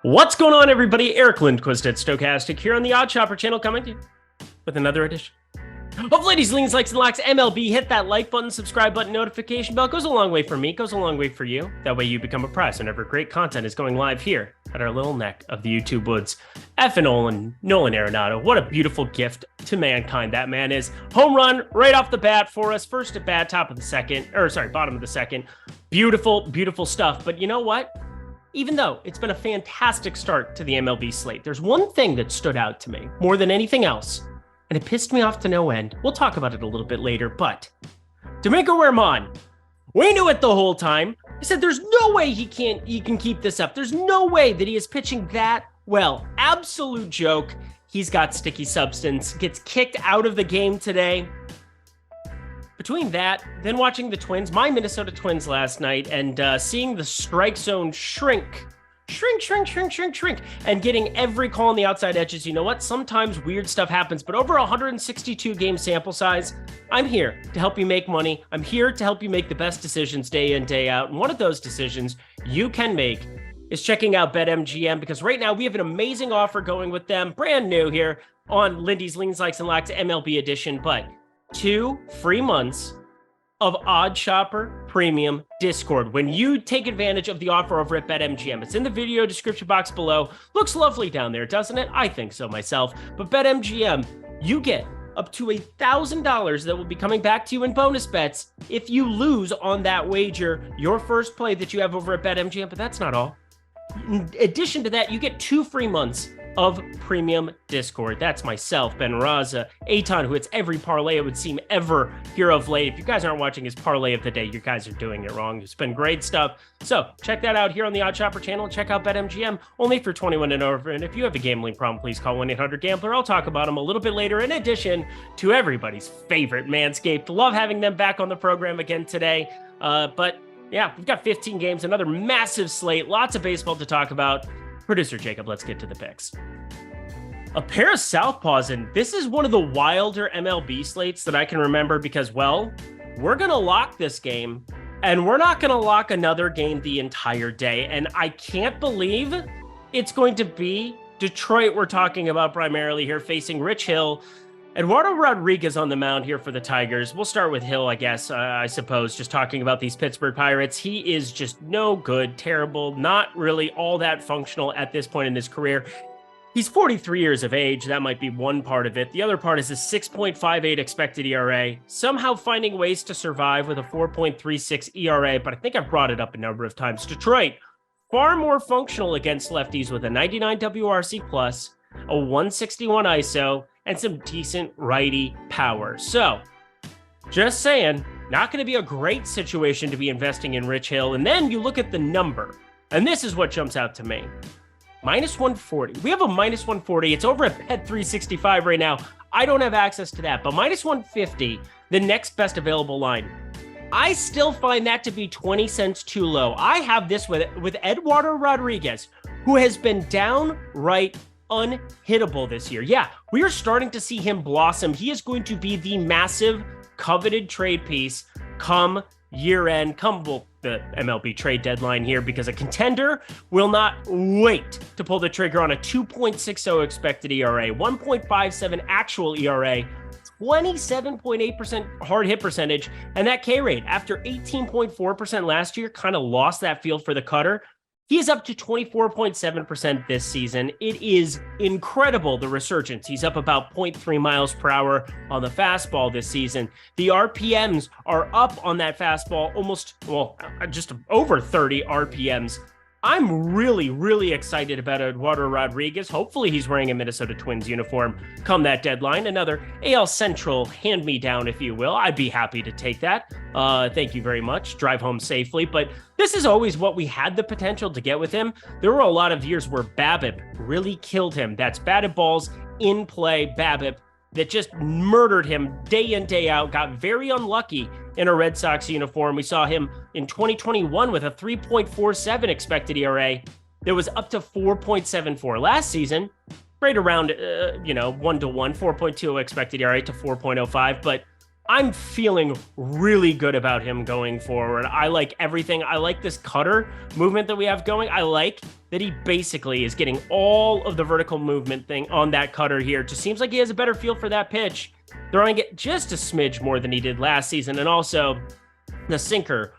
What's going on, everybody? Eric Lindquist at Stokastic here on the Odd Shopper channel, coming to you with another edition of Ladies, Leans, Likes, and Locks MLB. Hit that like button, subscribe button, notification bell. Goes a long way for me, goes a long way for you. That way you become apprised whenever great content is going live here at our little neck of the YouTube woods. Effing Nolan Arenado. What a beautiful gift to mankind that man is. Home run right off the bat for us. First at bat, bottom of the second. Beautiful, beautiful stuff. But you know what? Even though it's been a fantastic start to the MLB slate, there's one thing that stood out to me more than anything else, and it pissed me off to no end. We'll talk about it a little bit later, but Domingo Germán, we knew it the whole time. I said there's no way he can keep this up. There's no way that he is pitching that well. Absolute joke. He's got sticky substance, gets kicked out of the game today. Between that, then watching the Twins, my Minnesota Twins last night, and seeing the strike zone shrink, and getting every call on the outside edges. You know what? Sometimes weird stuff happens, but over 162 game sample size, I'm here to help you make money. I'm here to help you make the best decisions day in, day out. And one of those decisions you can make is checking out BetMGM, because right now we have an amazing offer going with them, brand new here on Lindy's Leans, Likes, and Locks MLB edition, but 2 free months of Odd Shopper Premium Discord when you take advantage of the offer over at BetMGM. It's in the video description box below. Looks lovely down there, doesn't it? I think so myself. But BetMGM, you get up to $1,000 that will be coming back to you in bonus bets if you lose on that wager, your first play that you have over at BetMGM. But that's not all. In addition to that, you get 2 free months of premium Discord. That's myself, Ben Raza, Eitan, who hits every parlay it would seem ever here of late. If you guys aren't watching his parlay of the day, you guys are doing it wrong. It's been great stuff. So check that out here on the Odd Shopper channel. Check out BetMGM, only for 21 and over. And if you have a gambling problem, please call 1-800-GAMBLER. I'll talk about them a little bit later, in addition to everybody's favorite Manscaped. Love having them back on the program again today. But yeah, we've got 15 games, another massive slate, lots of baseball to talk about. Producer Jacob, let's get to the picks. A pair of southpaws, and this is one of the wilder MLB slates that I can remember because, well, we're going to lock this game, and we're not going to lock another game the entire day. And I can't believe it's going to be Detroit we're talking about primarily here, facing Rich Hill. Eduardo Rodriguez on the mound here for the Tigers. We'll start with Hill, I guess, I suppose, just talking about these Pittsburgh Pirates. He is just no good, terrible, not really all that functional at this point in his career. He's 43 years of age. That might be one part of it. The other part is a 6.58 expected ERA, somehow finding ways to survive with a 4.36 ERA, but I think I've brought it up a number of times. Detroit, far more functional against lefties with a 99 WRC+, a 161 ISO, and some decent righty power. So, just saying, not going to be a great situation to be investing in Rich Hill. And then you look at the number, and this is what jumps out to me. Minus 140. We have a minus 140. It's over at Bet365 right now. I don't have access to that, but minus 150, the next best available line. I still find that to be 20 cents too low. I have this with Eduardo Rodriguez, who has been downright unhittable this year. Yeah, we are starting to see him blossom. He is going to be the massive coveted trade piece come year end, come the MLB trade deadline here, because a contender will not wait to pull the trigger on a 2.60 expected ERA, 1.57 actual ERA, 27.8% hard hit percentage, and that K rate after 18.4% last year kind of lost that feel for the cutter. He is up to 24.7% this season. It is incredible, the resurgence. He's up about 0.3 miles per hour on the fastball this season. The RPMs are up on that fastball just over 30 RPMs. I'm really, really excited about Eduardo Rodriguez. Hopefully he's wearing a Minnesota Twins uniform come that deadline. Another AL Central hand-me-down, if you will. I'd be happy to take that. Thank you very much. Drive home safely. But this is always what we had the potential to get with him. There were a lot of years where BABIP really killed him. That's batted balls in play BABIP that just murdered him day in, day out, got very unlucky in a Red Sox uniform. We saw him in 2021 with a 3.47 expected ERA that was up to 4.74. Last season, right around, 1-to-1, 4.20 expected ERA to 4.05. But I'm feeling really good about him going forward. I like everything. I like this cutter movement that we have going. I like that he basically is getting all of the vertical movement thing on that cutter here. Just seems like he has a better feel for that pitch, throwing it just a smidge more than he did last season. And also the sinker,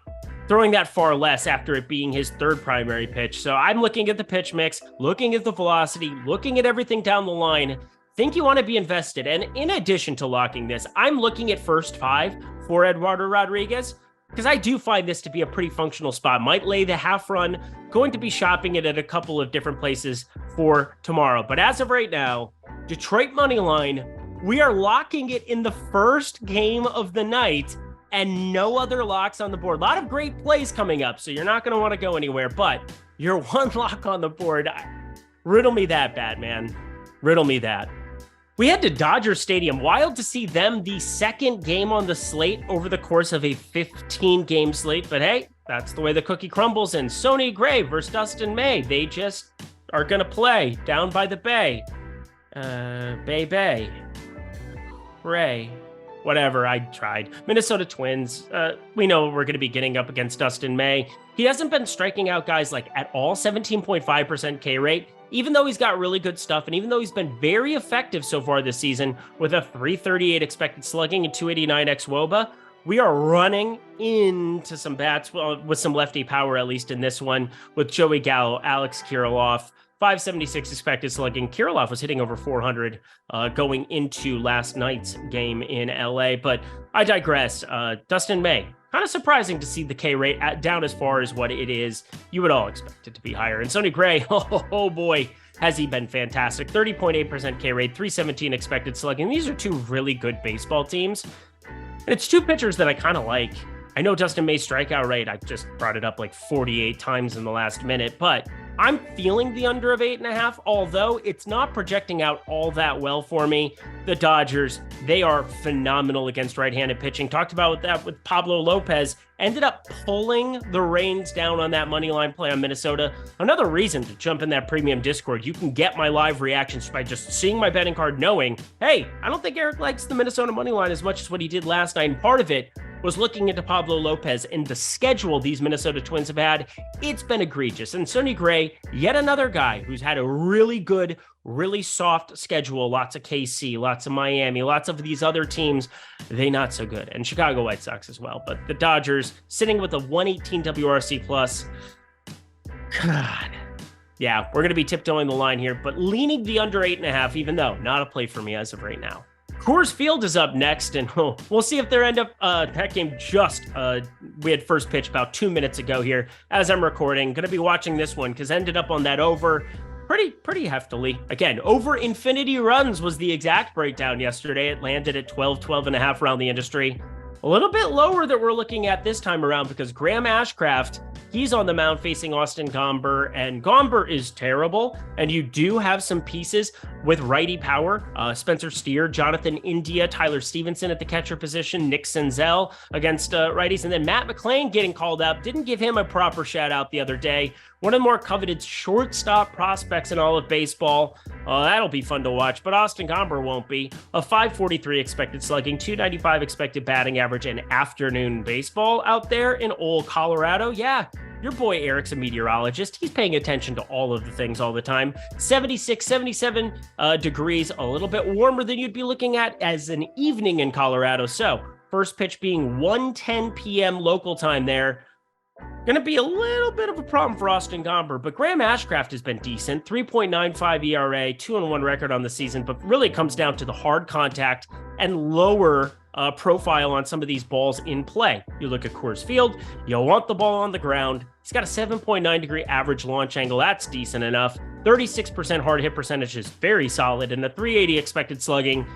throwing that far less after it being his third primary pitch. So I'm looking at the pitch mix, looking at the velocity, looking at everything down the line. Think you want to be invested. And in addition to locking this, I'm looking at first 5 for Eduardo Rodriguez, because I do find this to be a pretty functional spot. Might lay the half run, going to be shopping it at a couple of different places for tomorrow. But as of right now, Detroit money line, we are locking it in the first game of the night and no other locks on the board. A lot of great plays coming up, so you're not going to want to go anywhere, but your one lock on the board, riddle me that, Batman. Riddle me that. We head to Dodger Stadium. Wild to see them the second game on the slate over the course of a 15-game slate. But hey, that's the way the cookie crumbles. And Sonny Gray versus Dustin May. They just are going to play down by the bay. Bay. Ray. Whatever, I tried. Minnesota Twins. We know we're going to be getting up against Dustin May. He hasn't been striking out guys like at all. 17.5% K rate. Even though he's got really good stuff, and even though he's been very effective so far this season with a 338 expected slugging and 289 xWOBA, we are running into some bats with some lefty power, at least in this one, with Joey Gallo, Alex Kirilloff, 576 expected slugging. Kirilloff was hitting over 400 going into last night's game in LA, but I digress. Dustin May, kind of surprising to see the K rate down as far as what it is. You would all expect it to be higher. And Sonny Gray, oh boy, has he been fantastic. 30.8% K rate, 317 expected slugging. These are two really good baseball teams. And it's two pitchers that I kind of like. I know Dustin May's strikeout rate, I just brought it up like 48 times in the last minute, but I'm feeling the under of 8.5, although it's not projecting out all that well for me. The Dodgers, they are phenomenal against right-handed pitching. Talked about that with Pablo Lopez. Ended up pulling the reins down on that money line play on Minnesota. Another reason to jump in that premium Discord. You can get my live reactions by just seeing my betting card, knowing, hey, I don't think Eric likes the Minnesota money line as much as what he did last night. And part of it was looking into Pablo Lopez and the schedule these Minnesota Twins have had. It's been egregious. And Sonny Gray, yet another guy who's had a really good, really soft schedule. Lots of KC, lots of Miami, lots of these other teams. They not so good. And Chicago White Sox as well. But the Dodgers sitting with a 118 WRC plus. God. Yeah, we're going to be tiptoeing the line here, but leaning the under 8.5, even though not a play for me as of right now. Coors Field is up next, and we'll see if they're that game we had first pitch about 2 minutes ago here as I'm recording. Going to be watching this one because ended up on that over pretty heftily. Again, over infinity runs was the exact breakdown yesterday. It landed at 12.5 around the industry. A little bit lower that we're looking at this time around because Graham Ashcraft, he's on the mound facing Austin Gomber, and Gomber is terrible. And you do have some pieces with righty power. Spencer Steer, Jonathan India, Tyler Stevenson at the catcher position, Nick Senzel against righties. And then Matt McClain getting called up. Didn't give him a proper shout out the other day. One of the more coveted shortstop prospects in all of baseball. That'll be fun to watch, but Austin Gomber won't be. A 543 expected slugging, 295 expected batting average, and afternoon baseball out there in old Colorado. Yeah, your boy Eric's a meteorologist. He's paying attention to all of the things all the time. 76, 77 degrees, a little bit warmer than you'd be looking at as an evening in Colorado. So first pitch being 1:10 p.m. local time there. Going to be a little bit of a problem for Austin Gomber, but Graham Ashcraft has been decent. 3.95 ERA, 2-1 record on the season, but really comes down to the hard contact and lower profile on some of these balls in play. You look at Coors Field, you'll want the ball on the ground. He's got a 7.9 degree average launch angle. That's decent enough. 36% hard hit percentage is very solid, and a 380 expected slugging.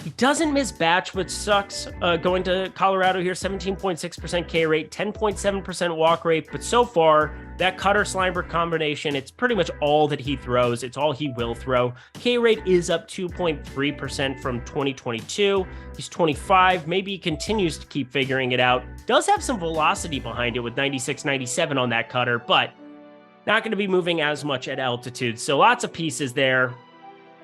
He doesn't miss batch, which sucks. Going to Colorado here, 17.6% K rate, 10.7% walk rate. But so far, that Cutter-Slimer combination, it's pretty much all that he throws. It's all he will throw. K rate is up 2.3% from 2022. He's 25. Maybe he continues to keep figuring it out. Does have some velocity behind it with 96, 97 on that cutter, but not going to be moving as much at altitude. So lots of pieces there.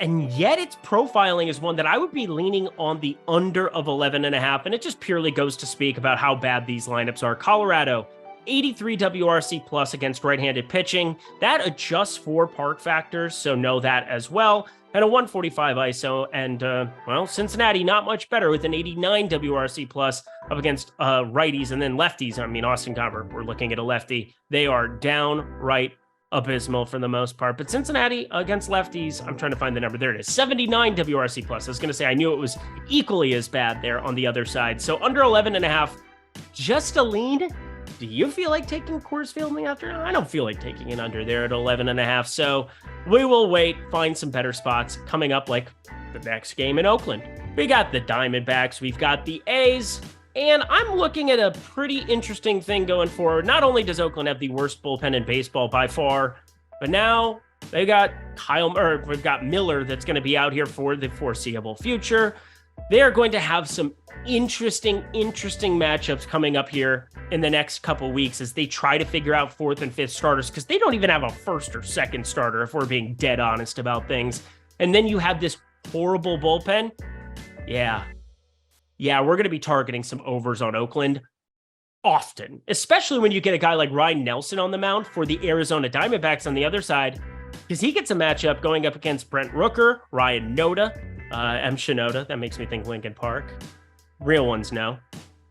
And yet its profiling is one that I would be leaning on the under of 11.5. And it just purely goes to speak about how bad these lineups are. Colorado, 83 WRC plus against right-handed pitching. That adjusts for park factors, so know that as well. And a 145 ISO. And, well, Cincinnati, not much better with an 89 WRC plus up against righties and then lefties. I mean, Austin Gomber, we're looking at a lefty. They are downright abysmal for the most part. But Cincinnati against lefties, I'm trying to find the number. There it is, 79 WRC plus. I was going to say, I knew it was equally as bad there on the other side. So under 11.5, just a lean. Do you feel like taking Coors Field in the afternoon? I don't feel like taking it under there at 11.5. So we will wait, find some better spots coming up, like the next game in Oakland. We got the Diamondbacks, we've got the A's, and I'm looking at a pretty interesting thing going forward. Not only does Oakland have the worst bullpen in baseball by far, but now they got we've got Miller that's going to be out here for the foreseeable future. They are going to have some interesting matchups coming up here in the next couple weeks as they try to figure out fourth and fifth starters, because they don't even have a first or second starter, if we're being dead honest about things. And then you have this horrible bullpen. Yeah, we're going to be targeting some overs on Oakland often, especially when you get a guy like Ryan Nelson on the mound for the Arizona Diamondbacks on the other side, because he gets a matchup going up against Brent Rooker, Ryan Noda, M. Shinoda. That makes me think Lincoln Park. Real ones, no.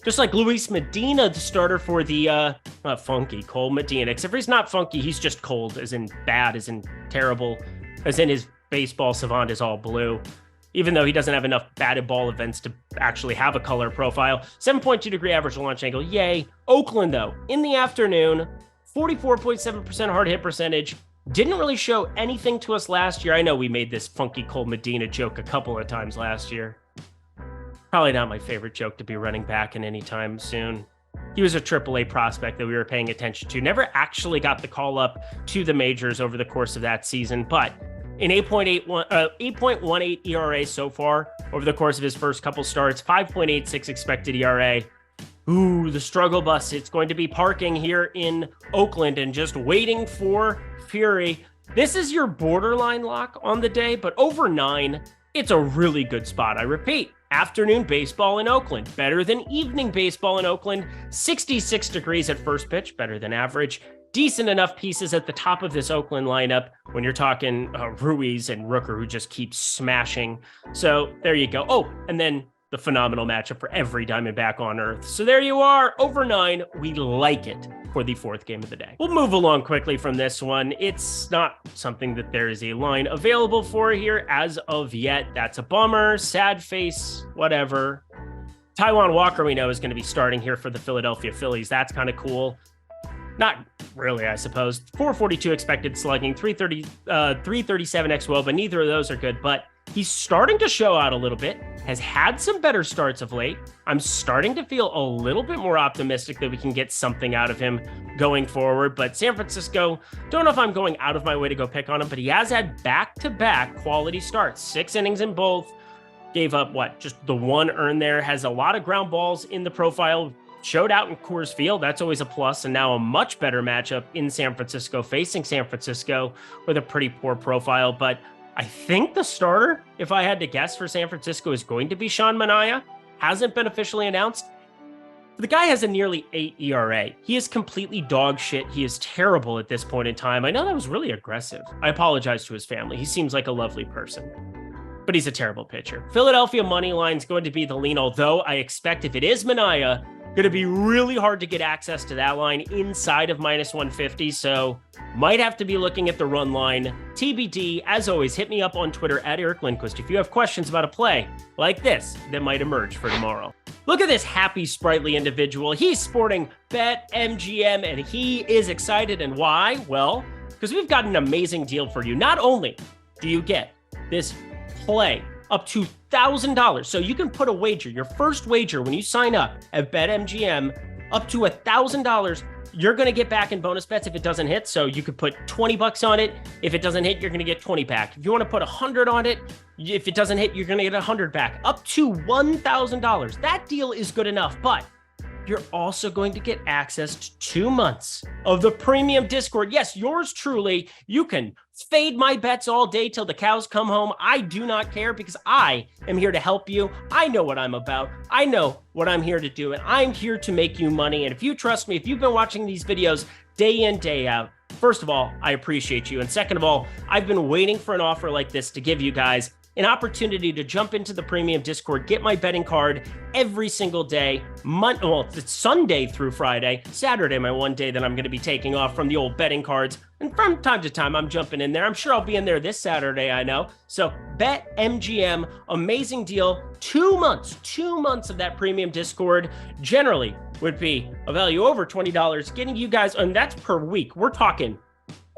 Just like Luis Medina, the starter for the funky Cole Medina. Except for he's not funky, he's just cold, as in bad, as in terrible, as in his baseball savant is all blue. Even though he doesn't have enough batted ball events to actually have a color profile. 7.2 degree average launch angle, yay. Oakland, though, in the afternoon, 44.7% hard hit percentage. Didn't really show anything to us last year. I know we made this funky Cole Medina joke a couple of times last year. Probably not my favorite joke to be running back in any time soon. He was a AAA prospect that we were paying attention to. Never actually got the call up to the majors over the course of that season, but an 8.18 ERA so far over the course of his first couple starts, 5.86 expected ERA. Ooh, the struggle bus. It's going to be parking here in Oakland and just waiting for fury. This is your borderline lock on the day, but over 9, it's a really good spot. I repeat, afternoon baseball in Oakland, better than evening baseball in Oakland. 66 degrees at first pitch, better than average. Decent enough pieces at the top of this Oakland lineup when you're talking Ruiz and Rooker, who just keep smashing. So there you go. Oh, and then the phenomenal matchup for every Diamondback on earth. So there you are, over 9. We like it for the fourth game of the day. We'll move along quickly from this one. It's not something that there is a line available for here as of yet. That's a bummer, sad face, whatever. Taijuan Walker, we know, is going to be starting here for the Philadelphia Phillies. That's kind of cool. Not really, I suppose. 442 expected slugging, 337 xWOB, but neither of those are good. But he's starting to show out a little bit, has had some better starts of late. I'm starting to feel a little bit more optimistic that we can get something out of him going forward. But San Francisco, don't know if I'm going out of my way to go pick on him, but he has had back-to-back quality starts, 6 innings in both. Gave up, just the 1 earned there. Has a lot of ground balls in the profile. Showed out in Coors Field. That's always a plus. And now a much better matchup in San Francisco, facing San Francisco with a pretty poor profile. But I think the starter, if I had to guess for San Francisco, is going to be Sean Manaea. Hasn't been officially announced. The guy has a nearly 8 ERA. He is completely dog shit. He is terrible at this point in time. I know that was really aggressive. I apologize to his family. He seems like a lovely person, but he's a terrible pitcher. Philadelphia money line is going to be the lean, although I expect if it is Manaea, going to be really hard to get access to that line inside of -150, so might have to be looking at the run line. TBD, as always, hit me up on Twitter at Eric Lindquist if you have questions about a play like this that might emerge for tomorrow. Look at this happy, sprightly individual. He's sporting BetMGM, and he is excited. And why? Well, because we've got an amazing deal for you. Not only do you get this play up to $1,000. So you can put a wager, your first wager when you sign up at BetMGM, up to $1,000. You're going to get back in bonus bets if it doesn't hit. So you could put 20 bucks on it. If it doesn't hit, you're going to get 20 back. If you want to put 100 on it, if it doesn't hit, you're going to get 100 back. Up to $1,000. That deal is good enough, but you're also going to get access to 2 months of the premium Discord. Yes, yours truly. You can fade my bets all day till the cows come home. I do not care because I am here to help you. I know what I'm about. I know what I'm here to do, and I'm here to make you money. And if you trust me, if you've been watching these videos day in, day out, first of all, I appreciate you. And second of all, I've been waiting for an offer like this to give you guys an opportunity to jump into the premium Discord, get my betting card every single day. It's Sunday through Friday. Saturday, my one day that I'm going to be taking off from the old betting cards. And from time to time, I'm jumping in there. I'm sure I'll be in there this Saturday, I know. So BetMGM, amazing deal. 2 months of that premium Discord generally would be a value over $20, getting you guys, and that's per week. We're talking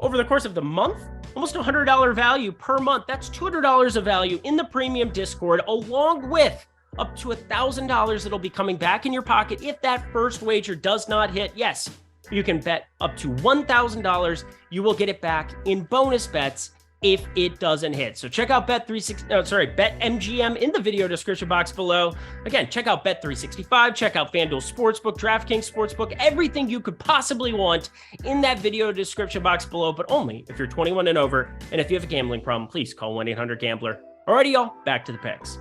over the course of the month, almost $100 value per month. That's $200 of value in the premium Discord, along with up to $1,000 that'll be coming back in your pocket if that first wager does not hit. Yes, you can bet up to $1,000. You will get it back in bonus bets if it doesn't hit. So check out BetMGM in the video description box below. Again, check out Bet365, check out FanDuel Sportsbook, DraftKings Sportsbook, everything you could possibly want in that video description box below, but only if you're 21 and over. And if you have a gambling problem, please call 1-800-GAMBLER. Alrighty, y'all, back to the picks.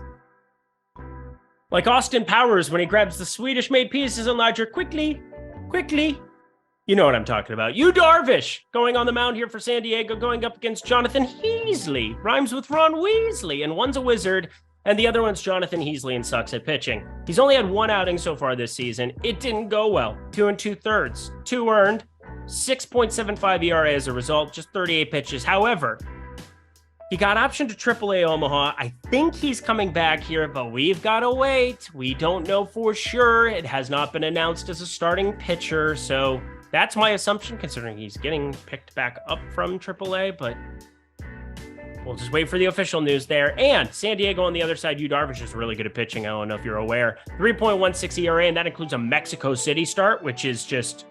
Like Austin Powers when he grabs the Swedish-made pieces and Elijah quickly. You know what I'm talking about. Yu Darvish going on the mound here for San Diego, going up against Jonathan Heasley. Rhymes with Ron Weasley, and one's a wizard, and the other one's Jonathan Heasley and sucks at pitching. He's only had one outing so far this season. It didn't go well. 2 2/3, 2 earned, 6.75 ERA as a result, just 38 pitches. However, he got optioned to AAA Omaha. I think he's coming back here, but we've got to wait. We don't know for sure. It has not been announced as a starting pitcher, so that's my assumption, considering he's getting picked back up from AAA, but we'll just wait for the official news there. And San Diego on the other side, Yu Darvish is really good at pitching. I don't know if you're aware. 3.16 ERA, and that includes a Mexico City start, which is just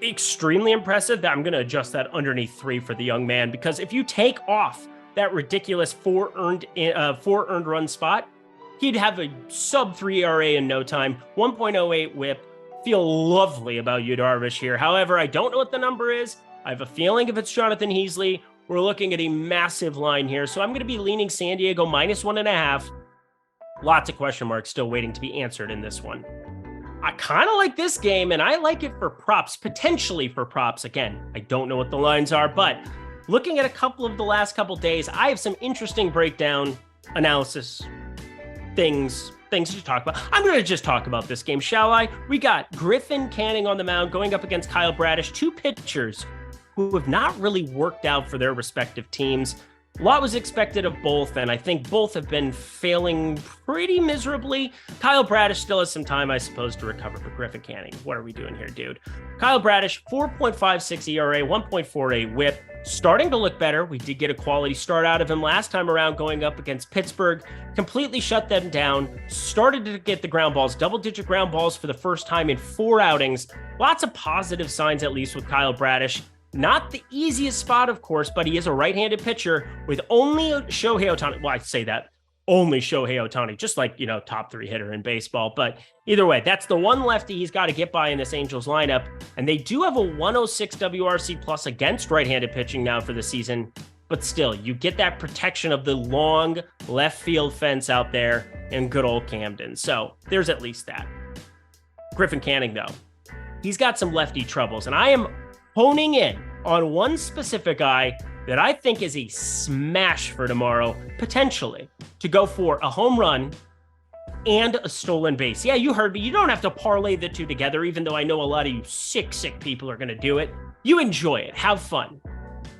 extremely impressive. I'm going to adjust that underneath 3 for the young man, because if you take off that ridiculous 4 earned run spot, he'd have a sub 3 ERA in no time, 1.08 whip. Feel lovely about Yu Darvish here. However, I don't know what the number is. I have a feeling if it's Jonathan Heasley, we're looking at a massive line here. So I'm going to be leaning San Diego -1.5. Lots of question marks still waiting to be answered in this one. I kind of like this game, and I like it for props, potentially for props. Again, I don't know what the lines are, but looking at a couple of the last couple days, I have some interesting breakdown analysis things to talk about. I'm going to just talk about this game, shall I? We got Griffin Canning on the mound going up against Kyle Bradish, 2 pitchers who have not really worked out for their respective teams. A lot was expected of both, and I think both have been failing pretty miserably. Kyle Bradish still has some time, I suppose, to recover, but Griffin Canning, what are we doing here, dude? Kyle Bradish, 4.56 ERA, 1.48 whip, starting to look better. We did get a quality start out of him last time around going up against Pittsburgh, completely shut them down, started to get the ground balls, double-digit ground balls for the first time in 4 outings. Lots of positive signs, at least with Kyle Bradish. Not the easiest spot, of course, but he is a right-handed pitcher with only Shohei Ohtani. Well, I say that, only Shohei Ohtani, just like, top 3 hitter in baseball. But either way, that's the one lefty he's got to get by in this Angels lineup. And they do have a 106 WRC plus against right-handed pitching now for the season. But still, you get that protection of the long left field fence out there in good old Camden. So there's at least that. Griffin Canning, though, he's got some lefty troubles. And I am honing in on one specific guy that I think is a smash for tomorrow, potentially, to go for a home run and a stolen base. Yeah, you heard me. You don't have to parlay the two together, even though I know a lot of you sick people are going to do it. You enjoy it. Have fun.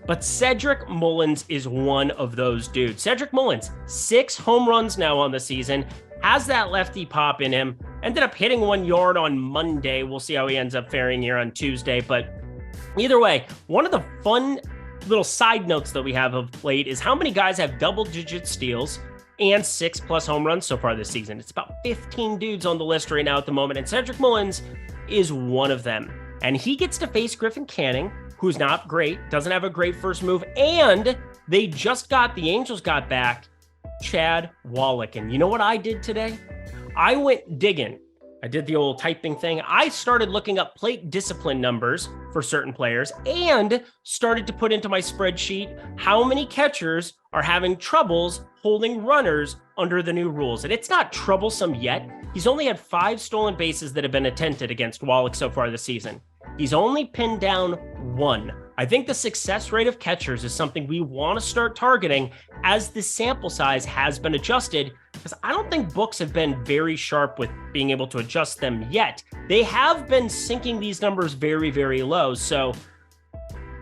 But Cedric Mullins is one of those dudes. Cedric Mullins, 6 home runs now on the season, has that lefty pop in him, ended up hitting 1 yard on Monday. We'll see how he ends up faring here on Tuesday, but either way, one of the fun little side notes that we have of late is how many guys have double-digit steals and 6+ home runs so far this season. It's about 15 dudes on the list right now at the moment, and Cedric Mullins is one of them. And he gets to face Griffin Canning, who's not great, doesn't have a great first move, and the Angels got back Chad Wallach. And you know what I did today? I went digging I did the old typing thing. I started looking up plate discipline numbers for certain players and started to put into my spreadsheet how many catchers are having troubles holding runners under the new rules. And it's not troublesome yet. He's only had 5 stolen bases that have been attempted against Wallach so far this season. He's only pinned down 1. I think the success rate of catchers is something we want to start targeting as the sample size has been adjusted, because I don't think books have been very sharp with being able to adjust them yet. They have been sinking these numbers very, very low. So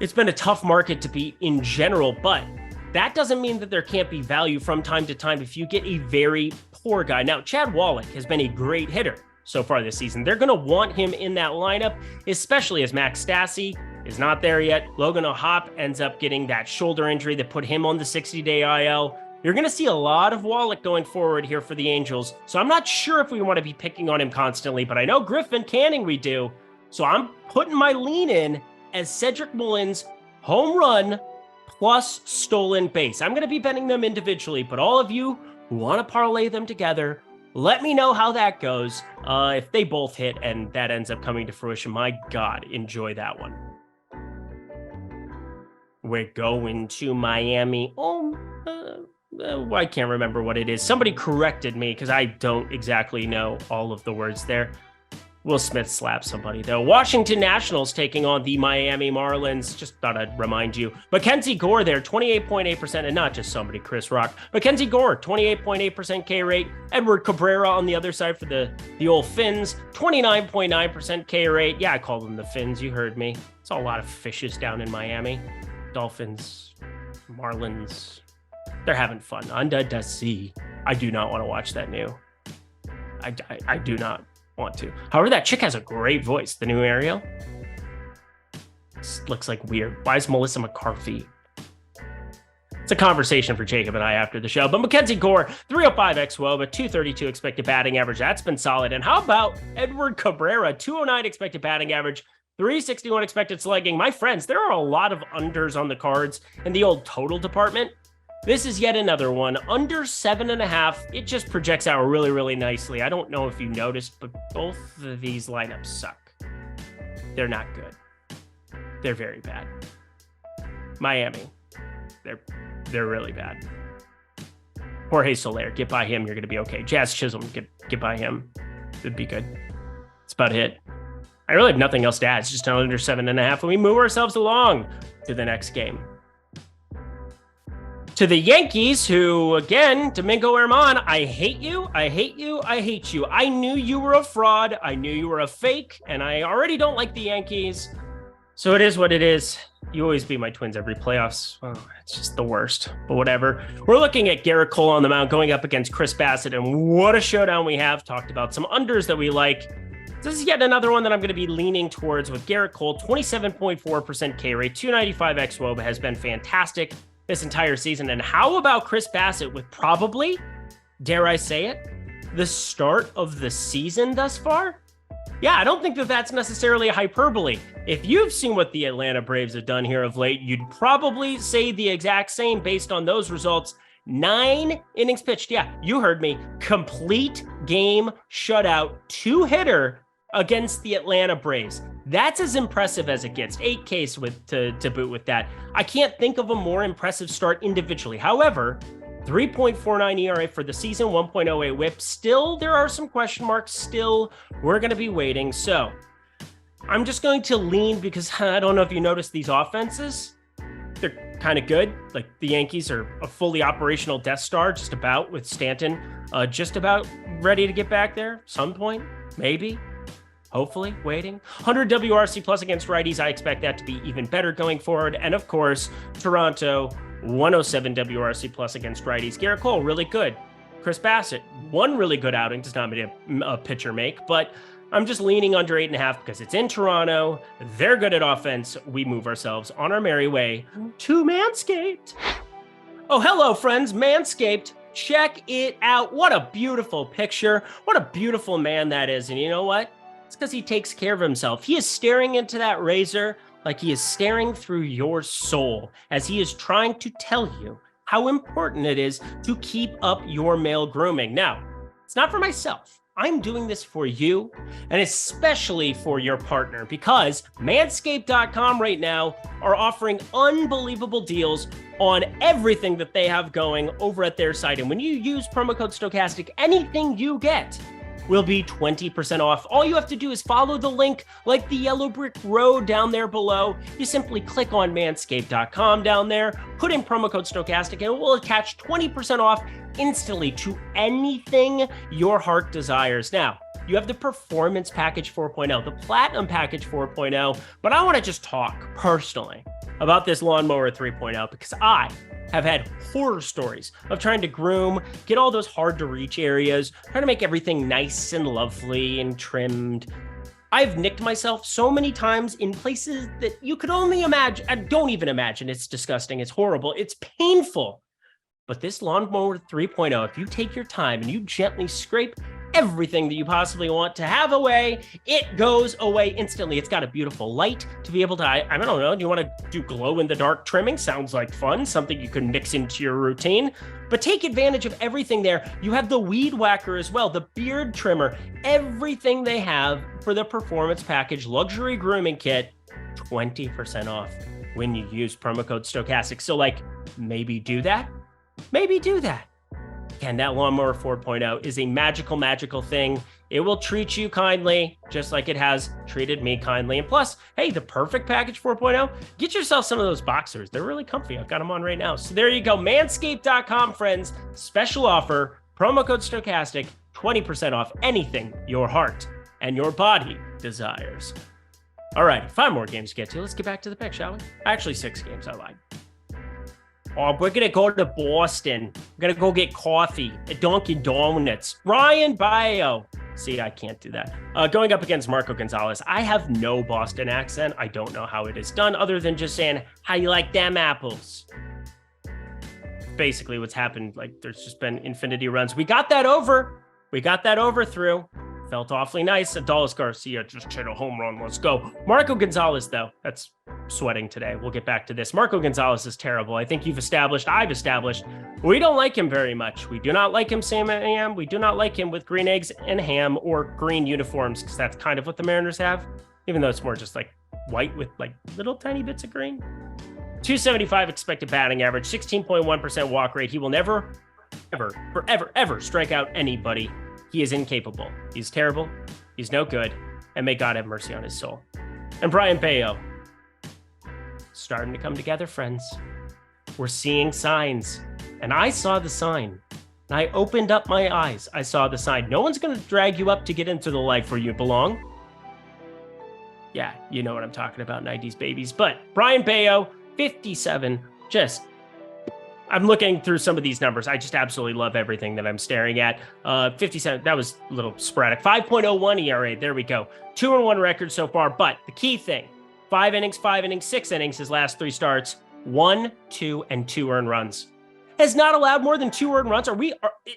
it's been a tough market to beat in general, but that doesn't mean that there can't be value from time to time if you get a very poor guy. Now, Chad Wallach has been a great hitter so far this season. They're going to want him in that lineup, especially as Max Stassi is not there yet. Logan O'Hoppe ends up getting that shoulder injury that put him on the 60-day IL. You're going to see a lot of Wallach going forward here for the Angels. So I'm not sure if we want to be picking on him constantly, but I know Griffin Canning we do. So I'm putting my lean in as Cedric Mullins home run plus stolen base. I'm going to be betting them individually, but all of you who want to parlay them together, let me know how that goes. If they both hit and that ends up coming to fruition, my God, enjoy that one. We're going to Miami. I can't remember what it is. Somebody corrected me because I don't exactly know all of the words there. Will Smith slapped somebody, though. Washington Nationals taking on the Miami Marlins. Just thought I'd remind you. Mackenzie Gore there, 28.8%, and not just somebody, Chris Rock. Mackenzie Gore, 28.8% K rate. Edward Cabrera on the other side for the old Finns, 29.9% K rate. Yeah, I call them the Finns. You heard me. It's a lot of fishes down in Miami. Dolphins, Marlins, they're having fun under the sea. I do not want to watch that new. I do not want to. However, that chick has a great voice. The new Ariel. This looks like weird. Why is Melissa McCarthy? It's a conversation for Jacob and I after the show. But Mackenzie Gore, 305 xWOBA, 232 expected batting average. That's been solid. And how about Edward Cabrera, 209 expected batting average, 361 expected slugging. My friends, there are a lot of unders on the cards in the old total department. This is yet another one. Under 7.5. It just projects out really, really nicely. I don't know if you noticed, but both of these lineups suck. They're not good. They're very bad. Miami, they're really bad. Jorge Soler, get by him. You're going to be okay. Jazz Chisholm, get by him. It'd be good. That's about it. I really have nothing else to add. It's just under 7.5. And we move ourselves along to the next game. To the Yankees, who, again, Domingo Germán, I hate you, I hate you, I hate you. I knew you were a fraud. I knew you were a fake, and I already don't like the Yankees. So it is what it is. You always beat my Twins every playoffs. Oh, it's just the worst, but whatever. We're looking at Garrett Cole on the mound going up against Chris Bassett, and what a showdown we have. Talked about some unders that we like. This is yet another one that I'm going to be leaning towards with Garrett Cole, 27.4% K rate, 295 xWOBA has been fantastic this entire season. And how about Chris Bassett with probably, dare I say it, the start of the season thus far? Yeah, I don't think that that's necessarily a hyperbole. If you've seen what the Atlanta Braves have done here of late, you'd probably say the exact same based on those results. 9 innings pitched. Yeah, you heard me. Complete game shutout, 2-hitter against the Atlanta Braves. That's as impressive as it gets. 8 Ks to boot with that. I can't think of a more impressive start individually. However, 3.49 ERA for the season, 1.08 whip. Still, there are some question marks. Still, we're going to be waiting. So I'm just going to lean because I don't know if you noticed these offenses. They're kind of good. Like the Yankees are a fully operational Death Star, just about, with Stanton just about ready to get back there. Some point, maybe. Hopefully, waiting. 100 WRC plus against righties. I expect that to be even better going forward. And of course, Toronto, 107 WRC plus against righties. Garrett Cole, really good. Chris Bassett, one really good outing. Does not make a pitcher make, but I'm just leaning under 8.5 because it's in Toronto. They're good at offense. We move ourselves on our merry way to Manscaped. Oh, hello, friends. Manscaped. Check it out. What a beautiful picture. What a beautiful man that is. And you know what? It's because he takes care of himself. He is staring into that razor like he is staring through your soul as he is trying to tell you how important it is to keep up your male grooming. Now, it's not for myself. I'm doing this for you and especially for your partner because Manscaped.com right now are offering unbelievable deals on everything that they have going over at their site. And when you use promo code Stochastic, anything you get will be 20% off. All you have to do is follow the link like the yellow brick road down there below. You simply click on manscaped.com down there, put in promo code Stochastic, and it will attach 20% off instantly to anything your heart desires. Now, you have the Performance Package 4.0, the Platinum Package 4.0, but I want to just talk personally about this Lawnmower 3.0 because I have had horror stories of trying to groom, get all those hard to reach areas, trying to make everything nice and lovely and trimmed. I've nicked myself so many times in places that you could only imagine. I don't even imagine. It's disgusting. It's horrible. It's painful. But this Lawnmower 3.0, if you take your time and you gently scrape everything that you possibly want to have away, it goes away instantly. It's got a beautiful light to be able to, I don't know, do you want to do glow-in-the-dark trimming? Sounds like fun, something you can mix into your routine. But take advantage of everything there. You have the Weed Whacker as well, the beard trimmer, everything they have for the Performance Package Luxury Grooming Kit, 20% off when you use promo code Stochastic. So maybe do that. Maybe do that. Again, that Lawnmower 4.0 is a magical, magical thing. It will treat you kindly, just like it has treated me kindly. And plus, hey, the Perfect Package 4.0, get yourself some of those boxers. They're really comfy. I've got them on right now. So there you go. Manscaped.com, friends. Special offer, promo code Stochastic, 20% off anything your heart and your body desires. All right, 5 more games to get to. Let's get back to the pick, shall we? Actually, 6 games. I lied. Oh, we're going to go to Boston. We're going to go get coffee at Dunkin' Donuts. Ryan Baio. See, I can't do that. Going up against Marco Gonzalez. I have no Boston accent. I don't know how it is done other than just saying, how you like them apples? Basically what's happened. There's just been infinity runs. We got that over. Through. Felt awfully nice. Adolis Garcia just hit a home run. Let's go. Marco Gonzalez, though. That's sweating today. We'll get back to this. Marco Gonzalez is terrible. I think I've established, we don't like him very much. We do not like him, Sam Am. We do not like him with green eggs and ham or green uniforms, because that's kind of what the Mariners have, even though it's more just white with little tiny bits of green. 275 expected batting average, 16.1% walk rate. He will never, ever, forever, ever strike out anybody. He is incapable. He's terrible. He's no good. And may God have mercy on his soul. And Brian Bayo. Starting to come together, friends. We're seeing signs. And I saw the sign. And I opened up my eyes. I saw the sign. No one's going to drag you up to get into the life where you belong. Yeah, you know what I'm talking about, 90s babies. But Brian Bayo, 57, I'm looking through some of these numbers. I just absolutely love everything that I'm staring at. 57, that was a little sporadic. 5.01 ERA, there we go. 2-1 record so far, but the key thing, 5 innings, 6 innings, his last 3 starts, 1, 2, and 2 earned runs. Has not allowed more than 2 earned runs.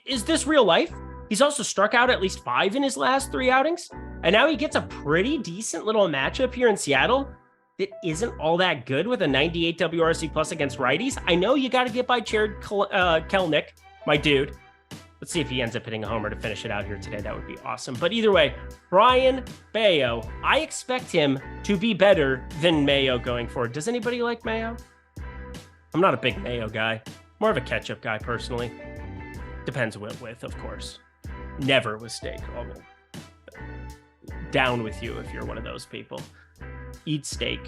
Is this real life? He's also struck out at least 5 in his last 3 outings, and now he gets a pretty decent little matchup here in Seattle. It isn't all that good with a 98 WRC plus against righties. I know you got to get by Jared Kelenic, my dude. Let's see if he ends up hitting a homer to finish it out here today. That would be awesome. But either way, Brian Bayo, I expect him to be better than Mayo going forward. Does anybody like Mayo? I'm not a big Mayo guy. More of a ketchup guy, personally. Depends with, of course. Never with steak. Down with you if you're one of those people. Eat steak.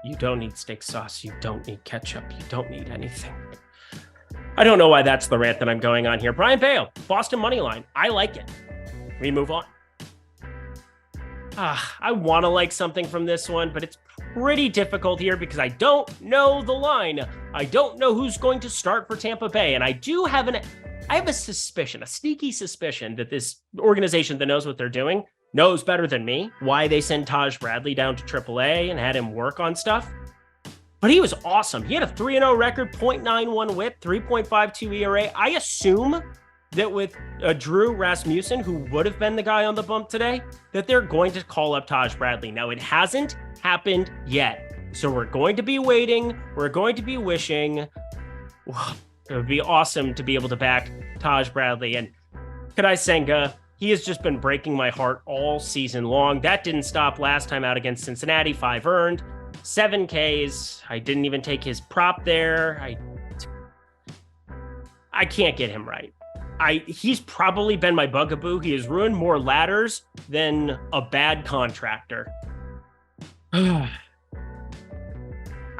You don't need steak sauce. You don't need ketchup. You don't need anything. I don't know why that's the rant that I'm going on here. Brian Bayo, Boston money line. I like it. We move on. I want to like something from this one, but it's pretty difficult here because I don't know the line. I don't know who's going to start for Tampa Bay, and I have a suspicion, a sneaky suspicion that this organization that knows what they're doing knows better than me why they sent Taj Bradley down to AAA and had him work on stuff. But he was awesome. He had a 3-0 record, .91 whip, 3.52 ERA. I assume that with Drew Rasmussen, who would have been the guy on the bump today, that they're going to call up Taj Bradley. Now, it hasn't happened yet. So we're going to be waiting. We're going to be wishing. It would be awesome to be able to back Taj Bradley. And Kadai Senga, He has just been breaking my heart all season long. That didn't stop last time out against Cincinnati. 5 earned, 7 Ks. I didn't even take his prop there. I can't get him right. He's probably been my bugaboo. He has ruined more ladders than a bad contractor. I'm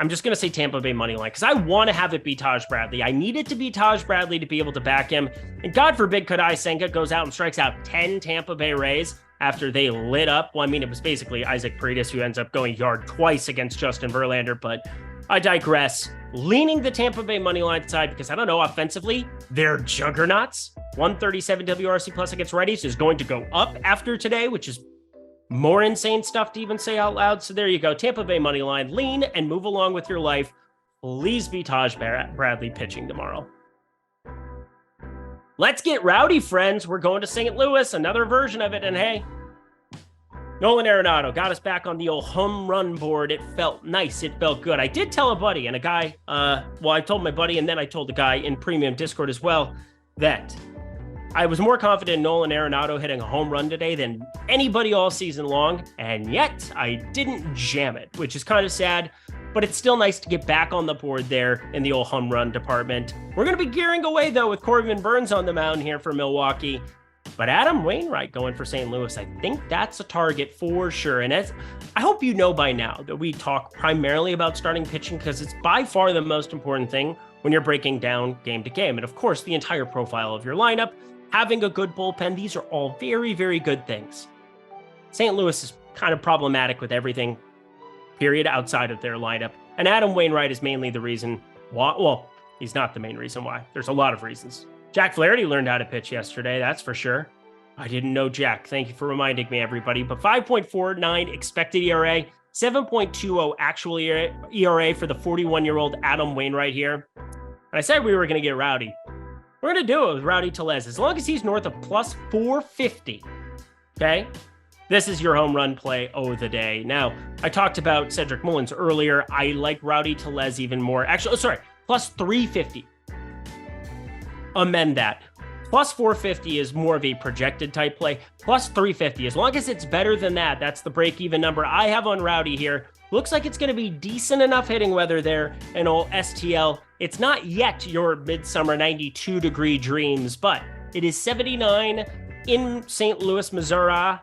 just going to say Tampa Bay money line because I want to have it be Taj Bradley. I need it to be Taj Bradley to be able to back him. And God forbid Kodai Senga goes out and strikes out 10 Tampa Bay Rays after they lit up. Well, I mean, it was basically Isaac Paredes who ends up going yard twice against Justin Verlander, but I digress. Leaning the Tampa Bay money line side because I don't know, offensively, they're juggernauts. 137 WRC plus against righties is going to go up after today, which is more insane stuff to even say out loud. So there you go. Tampa Bay money line. Lean and move along with your life. Please be Taj Bradley pitching tomorrow. Let's get rowdy, friends. We're going to St. Louis, another version of it. And hey, Nolan Arenado got us back on the old home run board. It felt nice. It felt good. I did tell a buddy and a guy, I told my buddy and then I told the guy in premium Discord as well that I was more confident in Nolan Arenado hitting a home run today than anybody all season long, and yet I didn't jam it, which is kind of sad, but it's still nice to get back on the board there in the old home run department. We're going to be gearing away, though, with Corbin Burns on the mound here for Milwaukee, but Adam Wainwright going for St. Louis, I think that's a target for sure, and as I hope you know by now that we talk primarily about starting pitching because it's by far the most important thing when you're breaking down game to game, and of course, the entire profile of your lineup, having a good bullpen, these are all very, very good things. St. Louis is kind of problematic with everything, period, outside of their lineup. And Adam Wainwright is mainly the reason why. Well, he's not the main reason why. There's a lot of reasons. Jack Flaherty learned how to pitch yesterday, that's for sure. I didn't know Jack. Thank you for reminding me, everybody. But 5.49 expected ERA, 7.20 actual ERA for the 41-year-old Adam Wainwright here. And I said we were going to get rowdy. We're going to do it with Rowdy Tellez. As long as he's north of plus 450, okay? This is your home run play of the day. Now, I talked about Cedric Mullins earlier. I like Rowdy Tellez even more. Actually, plus 350. Amend that. Plus 450 is more of a projected type play. Plus 350. As long as it's better than that, that's the break-even number I have on Rowdy here. Looks like it's going to be decent enough hitting weather there in old STL. It's not yet your midsummer 92-degree dreams, but it is 79 in St. Louis, Missouri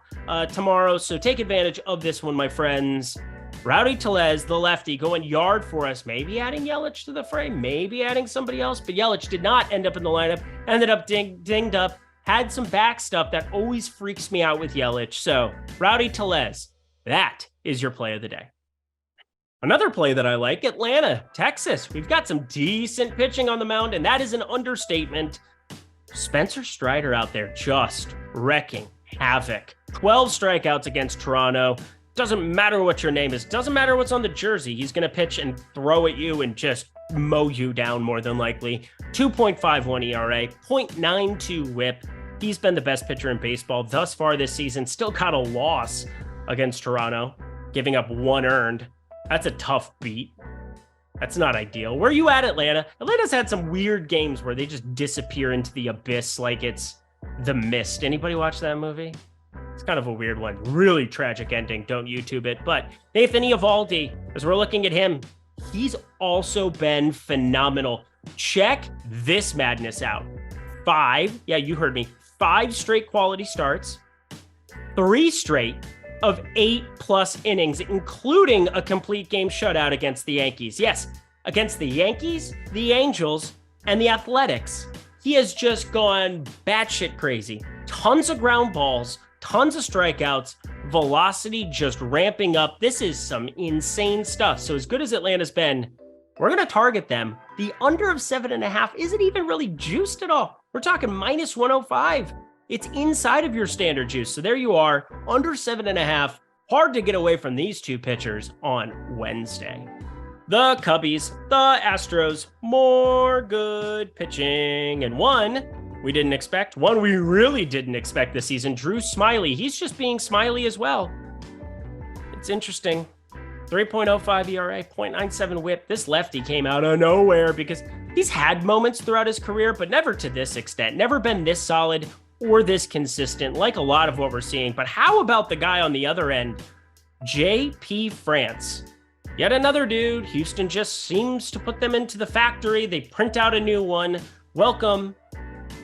tomorrow. So take advantage of this one, my friends. Rowdy Tellez, the lefty, going yard for us. Maybe adding Yelich to the fray, maybe adding somebody else, but Yelich did not end up in the lineup. Ended up dinged up, had some back stuff that always freaks me out with Yelich. So Rowdy Tellez, that is your play of the day. Another play that I like, Atlanta, Texas. We've got some decent pitching on the mound, and that is an understatement. Spencer Strider out there just wrecking havoc. 12 strikeouts against Toronto. Doesn't matter what your name is. Doesn't matter what's on the jersey. He's going to pitch and throw at you and just mow you down more than likely. 2.51 ERA, 0.92 whip. He's been the best pitcher in baseball thus far this season. Still got a loss against Toronto, giving up 1 earned. That's a tough beat. That's not ideal. Where are you at, Atlanta? Atlanta's had some weird games where they just disappear into the abyss like it's The Mist. Anybody watch that movie? It's kind of a weird one. Really tragic ending. Don't YouTube it. But Nathan Eovaldi, as we're looking at him, he's also been phenomenal. Check this madness out. 5, yeah, you heard me, 5 straight quality starts, 3 straight of 8+ innings, including a complete game shutout against the Yankees. Yes, against the Yankees, the Angels, and the Athletics. He has just gone batshit crazy. Tons of ground balls, tons of strikeouts, velocity just ramping up. This is some insane stuff. So as good as Atlanta's been, we're going to target them. The under of 7.5 isn't even really juiced at all. We're talking minus 105. It's inside of your standard juice. So there you are, under 7.5. Hard to get away from these two pitchers on Wednesday. The Cubbies, the Astros, more good pitching. And one we didn't expect, one we really didn't expect this season, Drew Smyly. He's just being Smyly as well. It's interesting. 3.05 ERA, 0.97 whip. This lefty came out of nowhere because he's had moments throughout his career, but never to this extent. Never been this solid or this consistent, like a lot of what we're seeing. But how about the guy on the other end, JP France? Yet another dude. Houston just seems to put them into the factory. They print out a new one. Welcome.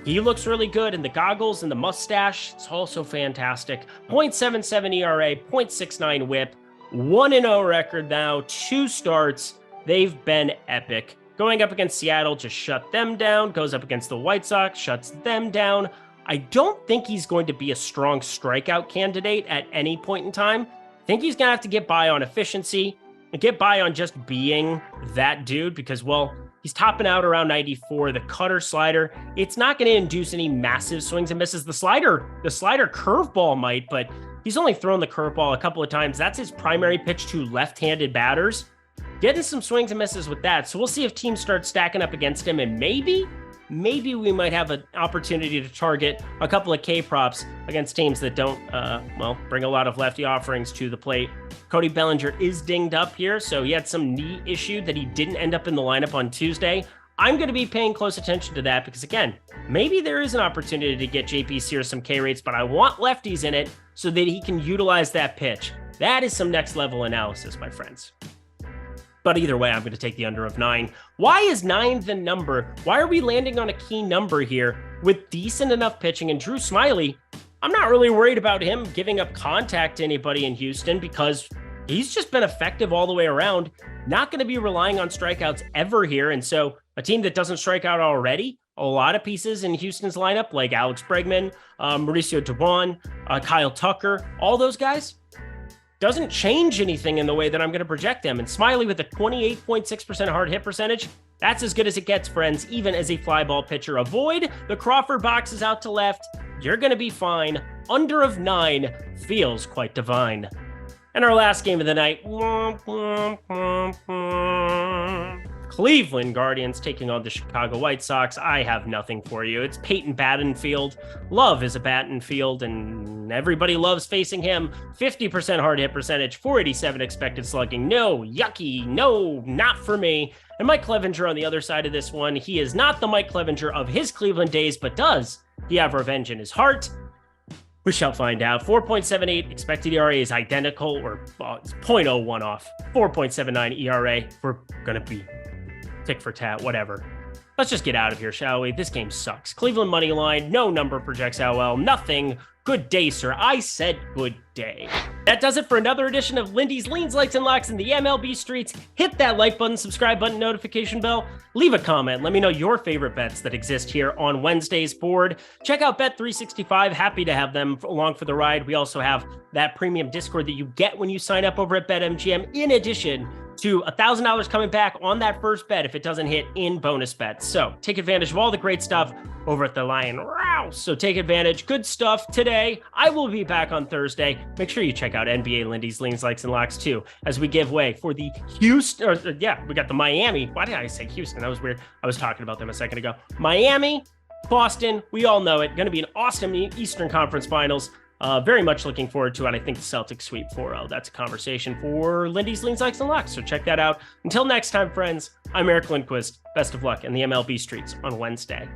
He looks really good, and the goggles and the mustache, it's also fantastic. 0.77 ERA, 0.69 whip, 1-0 record now, 2 starts. They've been epic. Going up against Seattle, just shut them down. Goes up against the White Sox, shuts them down. I don't think he's going to be a strong strikeout candidate at any point in time. I think he's going to have to get by on efficiency and get by on just being that dude because, well, he's topping out around 94. The cutter slider, it's not going to induce any massive swings and misses. The slider curveball might, but he's only thrown the curveball a couple of times. That's his primary pitch to left-handed batters. Getting some swings and misses with that. So we'll see if teams start stacking up against him, and maybe we might have an opportunity to target a couple of K props against teams that don't, bring a lot of lefty offerings to the plate. Cody Bellinger is dinged up here, so he had some knee issue that he didn't end up in the lineup on Tuesday. I'm going to be paying close attention to that because, again, maybe there is an opportunity to get JP Sears some K rates, but I want lefties in it so that he can utilize that pitch. That is some next level analysis, my friends. But either way, I'm going to take the under of 9. Why is 9 the number? Why are we landing on a key number here with decent enough pitching? And Drew Smyly, I'm not really worried about him giving up contact to anybody in Houston because he's just been effective all the way around. Not going to be relying on strikeouts ever here. And so a team that doesn't strike out already, a lot of pieces in Houston's lineup, like Alex Bregman, Mauricio Dubon, Kyle Tucker, all those guys, doesn't change anything in the way that I'm going to project them. And Smyly with a 28.6% hard hit percentage, that's as good as it gets, friends, even as a fly ball pitcher. Avoid the Crawford boxes out to left. You're going to be fine. Under of 9 feels quite divine. And our last game of the night, Cleveland Guardians taking on the Chicago White Sox. I have nothing for you. It's Peyton Battenfield. Love is a Battenfield, and everybody loves facing him. 50% hard hit percentage, 487 expected slugging. No, yucky. No, not for me. And Mike Clevenger on the other side of this one. He is not the Mike Clevenger of his Cleveland days, but does he have revenge in his heart? We shall find out. 4.78 expected ERA is identical, or it's 0.01 off. 4.79 ERA. We're going to be tick for tat, whatever. Let's just get out of here, shall we? This game sucks. Cleveland money line, no number projects out well, nothing. Good day, sir. I said good day. That does it for another edition of Lindy's Leans, Likes, and Locks in the MLB streets. Hit that like button, subscribe button, notification bell. Leave a comment. Let me know your favorite bets that exist here on Wednesday's board. Check out Bet365. Happy to have them along for the ride. We also have that premium Discord that you get when you sign up over at BetMGM, in addition to $1,000 coming back on that first bet if it doesn't hit in bonus bets. So take advantage of all the great stuff over at the Lion Rouse. So take advantage. Good stuff today. I will be back on Thursday. Make sure you check out NBA Lindy's Leans, Likes, and Locks too, as we give way for the Houston, we got the Miami. Why did I say Houston? That was weird. I was talking about them a second ago. Miami, Boston, we all know it. Going to be an awesome Eastern Conference Finals. Very much looking forward to it. I think the Celtics sweep 4-0. That's a conversation for Lindy's Leans, Likes, and Locks. So check that out. Until next time, friends, I'm Eric Lindquist. Best of luck in the MLB streets on Wednesday.